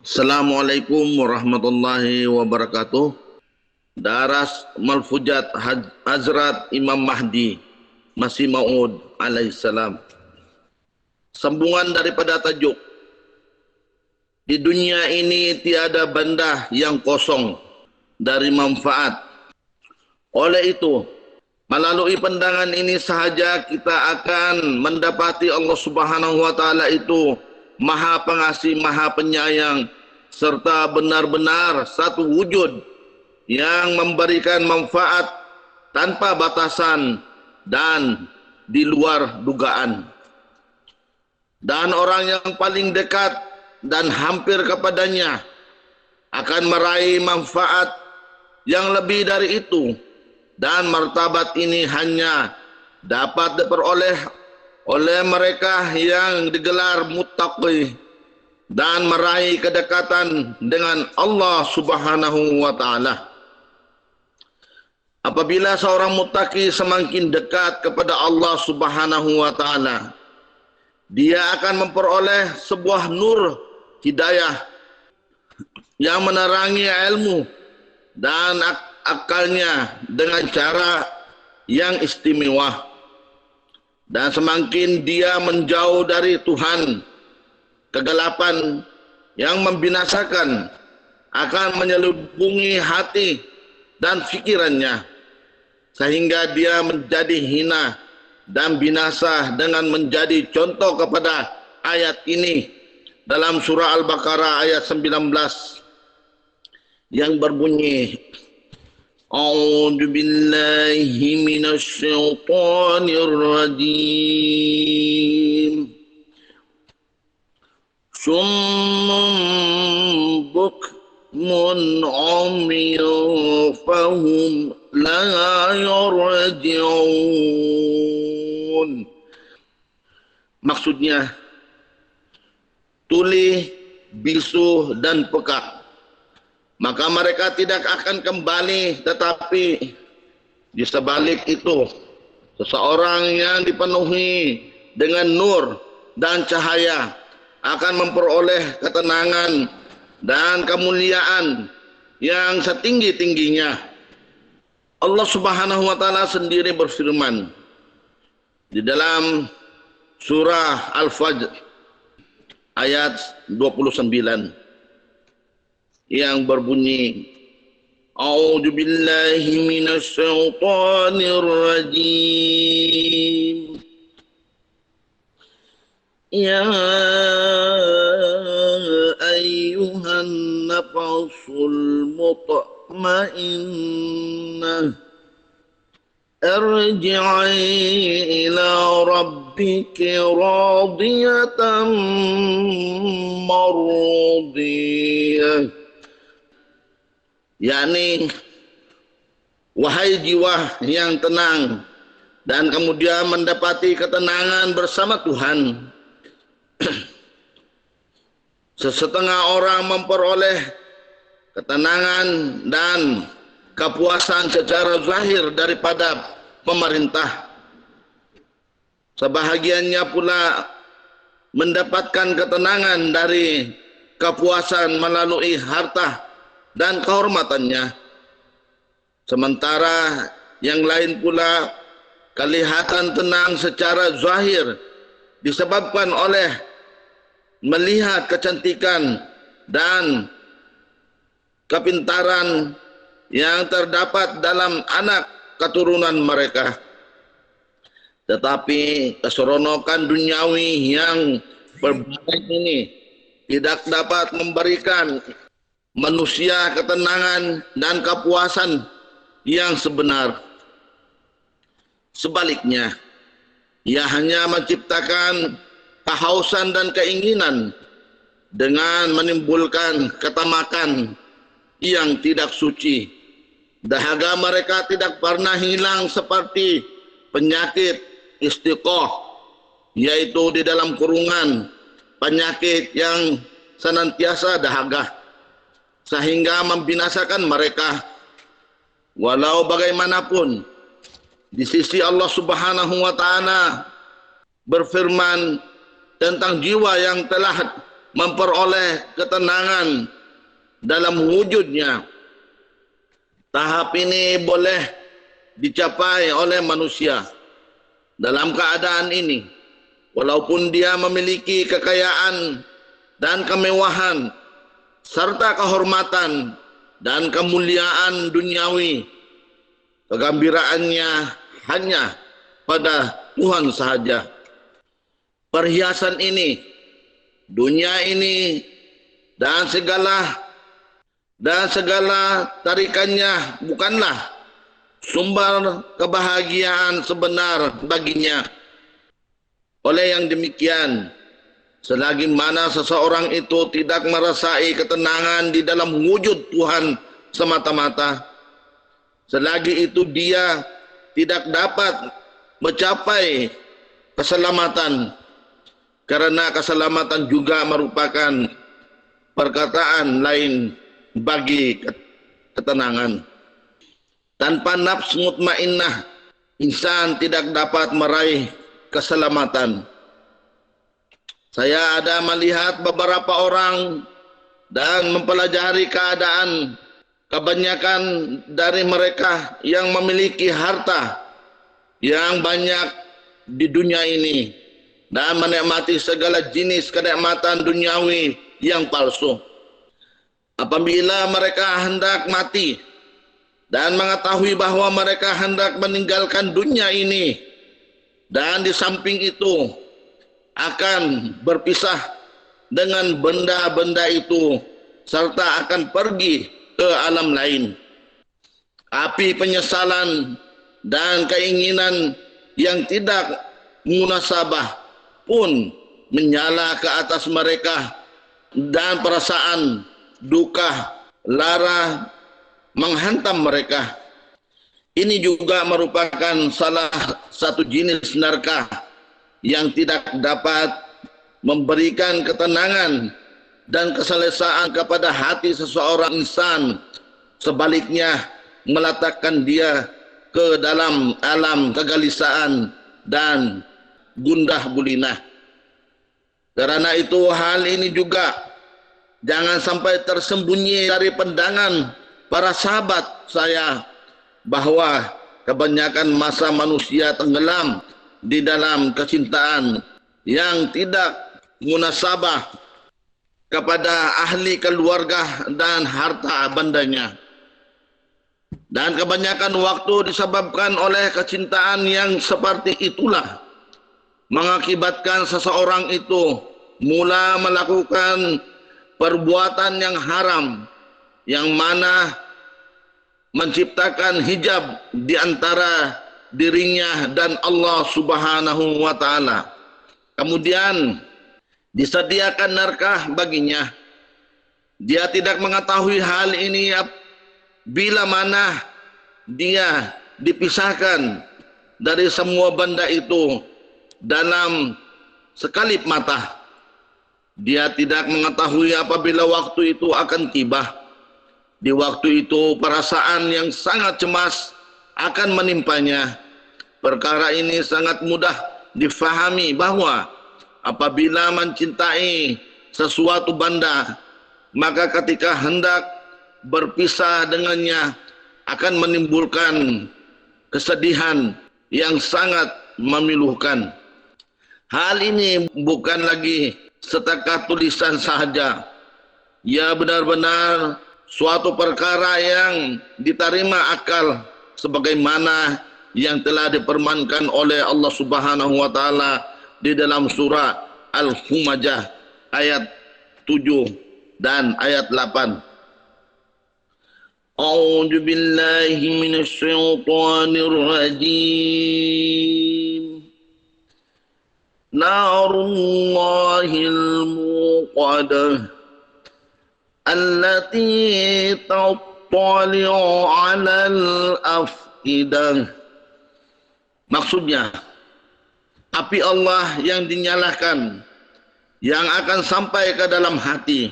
Assalamualaikum warahmatullahi wabarakatuh. Daras Malfujat Hazrat Imam Mahdi Masih Maud alaihissalam. Sambungan daripada tajuk. Di dunia ini tiada benda yang kosong dari manfaat. Oleh itu, melalui pandangan ini sahaja kita akan mendapati Allah Subhanahu wa taala itu Maha Pengasih, Maha Penyayang, serta benar-benar satu wujud yang memberikan manfaat tanpa batasan dan di luar dugaan. Dan orang yang paling dekat dan hampir kepadanya akan meraih manfaat yang lebih dari itu, dan martabat ini hanya dapat diperoleh oleh mereka yang digelar muttaqi dan meraih kedekatan dengan Allah Subhanahu wa taala. Apabila seorang muttaqi semakin dekat kepada Allah Subhanahu wa taala, dia akan memperoleh sebuah nur hidayah yang menerangi ilmu dan akalnya dengan cara yang istimewa. Dan semakin dia menjauh dari Tuhan, kegelapan yang membinasakan akan menyelubungi hati dan fikirannya, sehingga dia menjadi hina dan binasa dengan menjadi contoh kepada ayat ini dalam surah Al-Baqarah ayat 19 yang berbunyi, A'udzu billahi minasy syaithanir rajim. Summun bukmun umyun fahum la yarji'un. Maksudnya tuli, bisu dan pekak. Maka mereka tidak akan kembali, tetapi di sebalik itu, seseorang yang dipenuhi dengan nur dan cahaya akan memperoleh ketenangan dan kemuliaan yang setinggi-tingginya. Allah Subhanahu wa taala sendiri berfirman di dalam surah Al-Fajr ayat 29 yang berbunyi, A'udzu billahi minasy syaithanir rajim. Ya ayyuhan nafsul mutmainnah, irji'i ila rabbiki radiyatan mardiyah. yakni wahai jiwa yang tenang dan kemudian mendapati ketenangan bersama Tuhan. Sesetengah orang memperoleh ketenangan dan kepuasan secara zahir daripada pemerintah. Sebahagiannya pula mendapatkan ketenangan dari kepuasan melalui harta dan kehormatannya. Sementara yang lain pula kelihatan tenang secara zahir disebabkan oleh melihat kecantikan dan kepintaran yang terdapat dalam anak keturunan mereka. Tetapi keseronokan duniawi yang berbagai ini tidak dapat memberikan manusia ketenangan dan kepuasan yang sebenar. Sebaliknya, ia hanya menciptakan kehausan dan keinginan dengan menimbulkan ketamakan yang tidak suci. Dahaga mereka tidak pernah hilang seperti penyakit istiqoh, yaitu di dalam kurungan, penyakit yang senantiasa dahaga, sehingga membinasakan mereka. Walau bagaimanapun, di sisi Allah Subhanahu wa taala berfirman tentang jiwa yang telah memperoleh ketenangan dalam wujudnya. Tahap ini boleh dicapai oleh manusia. Dalam keadaan ini, walaupun dia memiliki kekayaan dan kemewahan serta kehormatan dan kemuliaan duniawi, kegembiraannya hanya pada Tuhan sahaja. Perhiasan ini, dunia ini, dan segala tarikannya bukanlah sumber kebahagiaan sebenar baginya. Oleh yang demikian, selagi mana seseorang itu tidak merasai ketenangan di dalam wujud Tuhan semata-mata, selagi itu dia tidak dapat mencapai keselamatan, karena keselamatan juga merupakan perkataan lain bagi ketenangan. Tanpa nafs mutmainnah, insan tidak dapat meraih keselamatan. Saya ada melihat beberapa orang dan mempelajari keadaan kebanyakan dari mereka yang memiliki harta yang banyak di dunia ini dan menikmati segala jenis kenikmatan duniawi yang palsu. Apabila mereka hendak mati dan mengetahui bahwa mereka hendak meninggalkan dunia ini, dan di samping itu akan berpisah dengan benda-benda itu serta akan pergi ke alam lain, api penyesalan dan keinginan yang tidak munasabah pun menyala ke atas mereka, dan perasaan duka lara menghantam mereka. Ini juga merupakan salah satu jenis neraka yang tidak dapat memberikan ketenangan dan keselesaan kepada hati seseorang insan. Sebaliknya, meletakkan dia ke dalam alam kegelisahan dan gundah gulina. Karena itu hal ini juga jangan sampai tersembunyi dari pandangan para sahabat saya, bahwa kebanyakan masa manusia tenggelam di dalam kecintaan yang tidak munasabah kepada ahli keluarga dan harta bandanya. Dan kebanyakan waktu disebabkan oleh kecintaan yang seperti itulah mengakibatkan seseorang itu mula melakukan perbuatan yang haram, yang mana menciptakan hijab di antara dirinya dan Allah Subhanahu wa taala. Kemudian disediakan neraka baginya. Dia tidak mengetahui hal ini bila mana dia dipisahkan dari semua benda itu dalam sekelip mata. Dia tidak mengetahui apabila waktu itu akan tiba. Di waktu itu perasaan yang sangat cemas akan menimpanya. Perkara ini sangat mudah difahami bahwa apabila mencintai sesuatu benda, maka ketika hendak berpisah dengannya akan menimbulkan kesedihan yang sangat memilukan. Hal ini bukan lagi setakat tulisan sahaja. Ia benar-benar suatu perkara yang diterima akal, sebagaimana yang telah dipermankan oleh Allah Subhanahu wa taala di dalam surah Al-Humajah ayat 7 dan ayat 8. A'udzu billahi minasy syaithanir rajim. Narullahil muqaddah allati tattali'u 'alal afidah. Maksudnya, api Allah yang dinyalakan yang akan sampai ke dalam hati.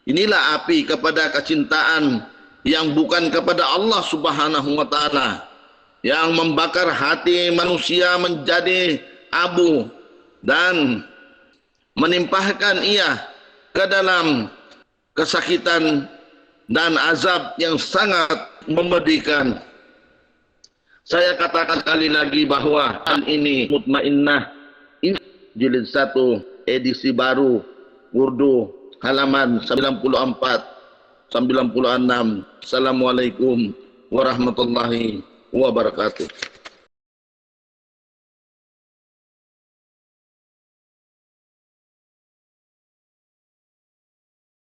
Inilah api kepada kecintaan yang bukan kepada Allah Subhanahu wa taala, yang membakar hati manusia menjadi abu dan menimpahkan ia ke dalam kesakitan dan azab yang sangat memedihkan. Saya katakan sekali lagi bahwa hal ini Mutmainnah jilid 1 edisi baru Urdu halaman 94 96. Assalamualaikum warahmatullahi wabarakatuh.